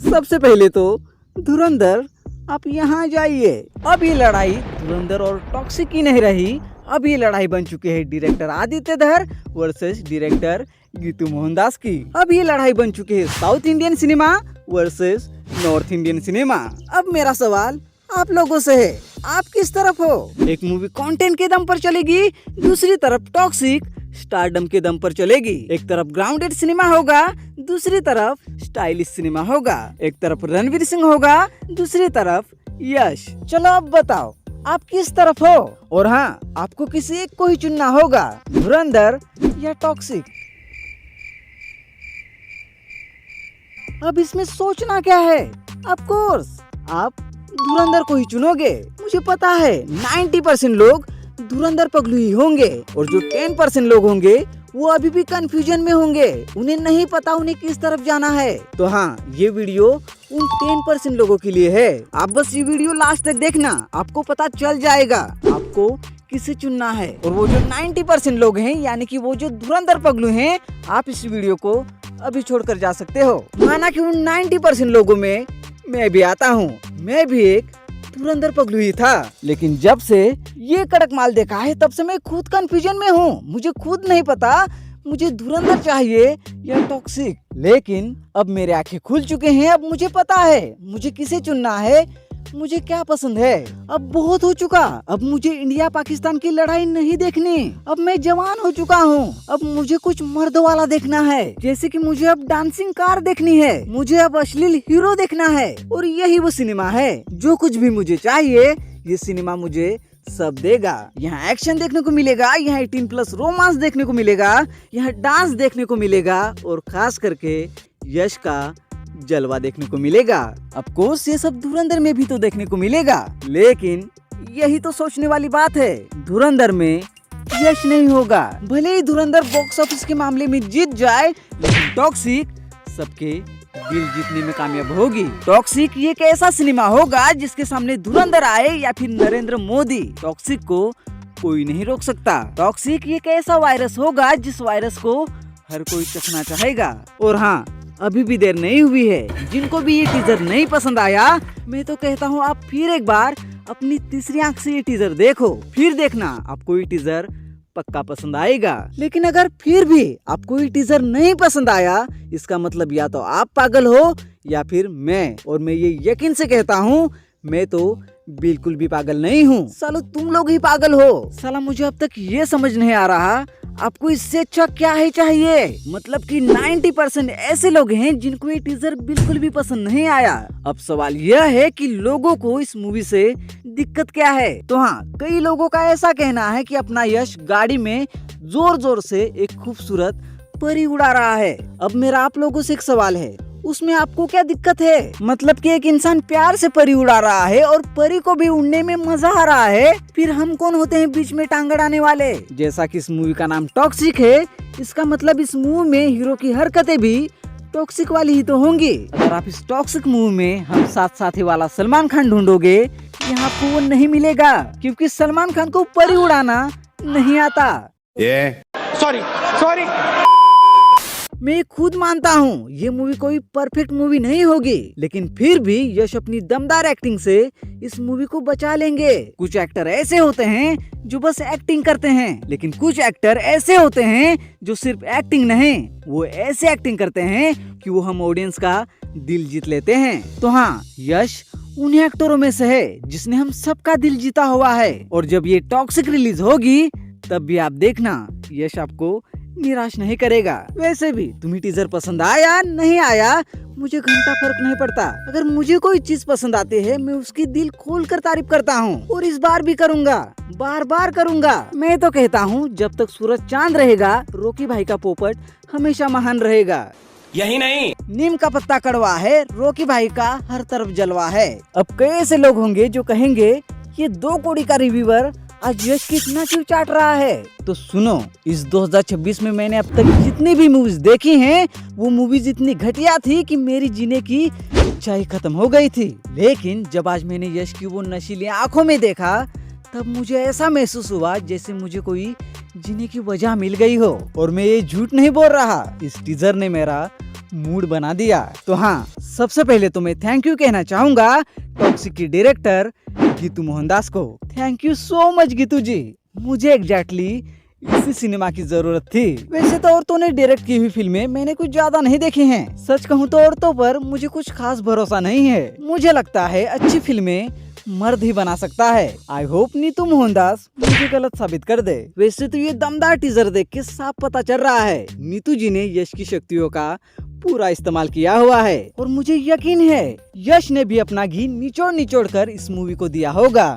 सबसे पहले तो धुरंधर आप यहाँ जाइए। अब ये लड़ाई धुरंधर और टॉक्सिक की नहीं रही, अब ये लड़ाई बन चुकी है डायरेक्टर आदित्य धर वर्सेस डायरेक्टर गीतू मोहनदास की। अब ये लड़ाई बन चुकी है south Indian cinema versus north Indian cinema. अब मेरा सवाल आप लोगों से है, आप किस तरफ हो? एक मूवी कंटेंट के दम पर चलेगी, दूसरी तरफ टॉक्सिक स्टारडम के दम पर चलेगी। एक तरफ ग्राउंडेड सिनेमा होगा, दूसरी तरफ स्टाइलिश सिनेमा होगा। एक तरफ रणवीर सिंह होगा, दूसरी तरफ यश। चलो अब बताओ आप किस तरफ हो? और हाँ, आपको किसी एक को ही चुनना होगा, धुरंधर या टॉक्सिक। अब इसमें सोचना क्या है? ऑफ कोर्स आप धुरंधर को ही चुनोगे। मुझे पता है 90% लोग धुरंधर पगलू ही होंगे और जो 10% लोग होंगे वो अभी भी कंफ्यूजन में होंगे, उन्हें नहीं पता उन्हें किस तरफ जाना है। तो हाँ, ये वीडियो उन 10% लोगों के लिए है। आप बस ये वीडियो लास्ट तक देखना, आपको पता चल जाएगा आपको किसे चुनना है। और वो जो 90% लोग हैं, यानी कि वो जो धुरंधर पगलू हैं, आप इस वीडियो को अभी छोड़कर जा सकते हो। माना कि उन 90% लोगों में मैं भी आता हूँ, मैं भी एक धुरंधर पगलू ही था, लेकिन जब से ये कड़क माल देखा है तब से मैं खुद कंफ्यूजन में हूँ। मुझे खुद नहीं पता मुझे धुरंधर चाहिए या टॉक्सिक। लेकिन अब मेरे आंखें खुल चुके हैं, अब मुझे पता है मुझे किसे चुनना है, मुझे क्या पसंद है। अब बहुत हो चुका, अब मुझे इंडिया पाकिस्तान की लड़ाई नहीं देखनी। अब मैं जवान हो चुका हूँ, अब मुझे कुछ मर्द वाला देखना है। जैसे कि मुझे अब डांसिंग कार देखनी है, मुझे अब अश्लील हीरो देखना है। और यही वो सिनेमा है, जो कुछ भी मुझे चाहिए ये सिनेमा मुझे सब देगा। यहाँ एक्शन देखने को मिलेगा, यहाँ 18+ रोमांस देखने को मिलेगा, यहाँ डांस देखने को मिलेगा और खास करके यश का जलवा देखने को मिलेगा। ऑफ कोर्स ये सब धुरंधर में भी तो देखने को मिलेगा, लेकिन यही तो सोचने वाली बात है, धुरंधर में यश नहीं होगा। भले ही धुरंधर बॉक्स ऑफिस के मामले में जीत जाए, लेकिन टॉक्सिक सबके दिल जीतने में कामयाब होगी। टॉक्सिक ये एक ऐसा सिनेमा होगा जिसके सामने धुरंधर आए या फिर नरेंद्र मोदी, टॉक्सिक को कोई नहीं रोक सकता। टॉक्सिक ये एक ऐसा वायरस होगा जिस वायरस को हर कोई चखना चाहेगा। और हाँ, अभी भी देर नहीं हुई है। जिनको भी ये टीजर नहीं पसंद आया, मैं तो कहता हूँ आप फिर एक बार अपनी तीसरी आंख से ये टीजर देखो, फिर देखना आपको ये टीजर पक्का पसंद आएगा। लेकिन अगर फिर भी आपको ये टीजर नहीं पसंद आया, इसका मतलब या तो आप पागल हो या फिर मैं। और मैं ये यकीन से कहता हूँ, मैं तो बिल्कुल भी पागल नहीं हूँ। सालो तुम लोग ही पागल हो। साला मुझे अब तक ये समझ नहीं आ रहा आपको इससे अच्छा क्या ही चाहिए। मतलब कि 90% ऐसे लोग हैं जिनको ये टीजर बिल्कुल भी पसंद नहीं आया। अब सवाल यह है कि लोगों को इस मूवी से दिक्कत क्या है। तो हाँ, कई लोगों का ऐसा कहना है कि अपना यश गाड़ी में जोर जोर से एक खूबसूरत परी उड़ा रहा है। अब मेरा आप लोगों से एक सवाल है, उसमें आपको क्या दिक्कत है? मतलब कि एक इंसान प्यार से परी उड़ा रहा है और परी को भी उड़ने में मजा आ रहा है, फिर हम कौन होते हैं बीच में टांग अड़ाने वाले? जैसा कि इस मूवी का नाम टॉक्सिक है, इसका मतलब इस मूवी में हीरो की हरकतें भी टॉक्सिक वाली ही तो होंगी। अगर आप इस टॉक्सिक मूवी में हम साथ साथी वाला सलमान खान ढूंढोगे, यहाँ आपको वो नहीं मिलेगा, क्योंकि सलमान खान को परी उड़ाना नहीं आता। सॉरी मैं खुद मानता हूँ ये मूवी कोई परफेक्ट मूवी नहीं होगी, लेकिन फिर भी यश अपनी दमदार एक्टिंग से इस मूवी को बचा लेंगे। कुछ एक्टर ऐसे होते हैं जो बस एक्टिंग करते हैं, लेकिन कुछ एक्टर ऐसे होते हैं जो सिर्फ एक्टिंग नहीं, वो ऐसे एक्टिंग करते हैं कि वो हम ऑडियंस का दिल जीत लेते हैं। तो हाँ, यश उन्हीं एक्टरों में से है जिसने हम सबका दिल जीता हुआ है। और जब ये टॉक्सिक रिलीज होगी तब भी आप देखना, यश आपको निराश नहीं करेगा। वैसे भी तुम्हें टीजर पसंद आया नहीं आया, मुझे घंटा फर्क नहीं पड़ता। अगर मुझे कोई चीज पसंद आती है, मैं उसकी दिल खोल कर तारीफ करता हूँ, और इस बार भी करूँगा, बार बार करूँगा। मैं तो कहता हूँ जब तक सूरज चांद रहेगा, रॉकी भाई का पोपट हमेशा महान रहेगा। यही नहीं, नीम का पत्ता कड़वा है, रॉकी भाई का हर तरफ जलवा है। अब कई ऐसे लोग होंगे जो कहेंगे ये 2 कौड़ी का रिव्यूअर आज यश की इतना क्यों चाट रहा है। तो सुनो, इस 2026 में मैंने अब तक जितनी भी मूवीज देखी हैं, वो मूवीज इतनी घटिया थी कि मेरी जीने की इच्छा ही खत्म हो गई थी। लेकिन जब आज मैंने यश की वो नशीली आंखों में देखा, तब मुझे ऐसा महसूस हुआ जैसे मुझे कोई जीने की वजह मिल गई हो। और मैं ये झूठ नहीं बोल रहा, इस टीजर ने मेरा मूड बना दिया। तो हाँ, सबसे पहले तो मैं थैंक यू कहना चाहूंगा टॉक्सिक की डायरेक्टर गीतू मोहनदास को। Thank you so much Geetu ji, मुझे एग्जैक्टली इसी सिनेमा की जरूरत थी। वैसे तो औरतों ने डायरेक्ट की हुई फिल्में मैंने कुछ ज्यादा नहीं देखी हैं। सच कहूँ तो औरतों पर मुझे कुछ खास भरोसा नहीं है। मुझे लगता है अच्छी फिल्में मर्द ही बना सकता है। आई होप नीतू मोहनदास मुझे गलत साबित कर दे। वैसे तो ये दमदार टीजर देख के साफ पता चल रहा है नीतू जी ने यश की शक्तियों का पूरा इस्तेमाल किया हुआ है, और मुझे यकीन है यश ने भी अपना घी निचोड़ निचोड़ कर इस मूवी को दिया होगा,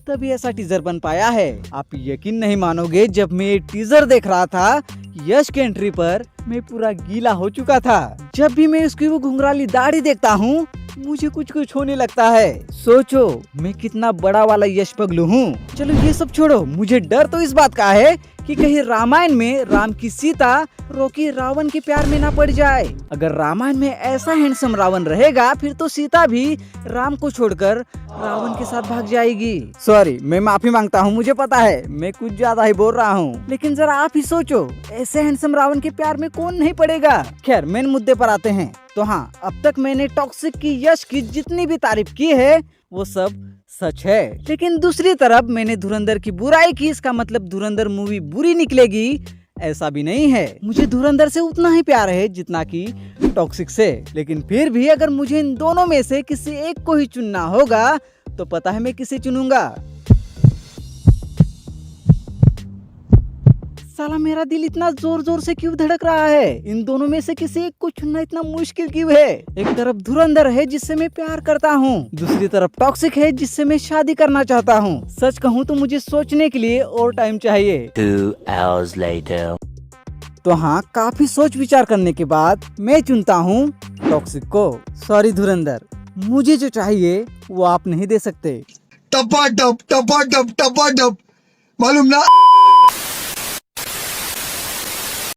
तभी ऐसा टीजर बन पाया है। आप यकीन नहीं मानोगे, जब मैं ये टीजर देख रहा था यश के एंट्री पर मैं पूरा गीला हो चुका था। जब भी मैं उसकी वो घुंघराली दाढ़ी देखता हूँ मुझे कुछ कुछ होने लगता है। सोचो मैं कितना बड़ा वाला यश पगलू हूँ। चलो ये सब छोड़ो, मुझे डर तो इस बात का है कि कहीं रामायण में राम की सीता रोकी रावण के प्यार में ना पड़ जाए। अगर रामायण में ऐसा हैंडसम रावण रहेगा फिर तो सीता भी राम को छोड़कर रावण के साथ भाग जाएगी। सॉरी, मैं माफी मांगता हूँ, मुझे पता है मैं कुछ ज्यादा ही बोल रहा हूँ, लेकिन जरा आप ही सोचो ऐसे हैंडसम रावण के प्यार में कौन नहीं पड़ेगा। खैर मेन मुद्दे पर आते हैं। तो हाँ, अब तक मैंने टॉक्सिक की यश की जितनी भी तारीफ की है वो सब सच है, लेकिन दूसरी तरफ मैंने धुरंधर की बुराई की, इसका मतलब धुरंधर मूवी बुरी निकलेगी ऐसा भी नहीं है। मुझे धुरंधर से उतना ही प्यार है जितना कि टॉक्सिक से, लेकिन फिर भी अगर मुझे इन दोनों में से किसी एक को ही चुनना होगा तो पता है मैं किसे चुनूंगा। साला मेरा दिल इतना जोर जोर से क्यों धड़क रहा है? इन दोनों में से किसी एक को चुनना इतना मुश्किल क्यों है? एक तरफ धुरंधर है जिससे मैं प्यार करता हूँ, दूसरी तरफ टॉक्सिक है जिससे मैं शादी करना चाहता हूँ। सच कहूँ तो मुझे सोचने के लिए और टाइम चाहिए। 2 hours later. तो हाँ, काफी सोच विचार करने के बाद मैं चुनता हूँ टॉक्सिक को। सॉरी धुरंधर, मुझे जो चाहिए वो आप नहीं दे सकते। टपा टप मालूम ना।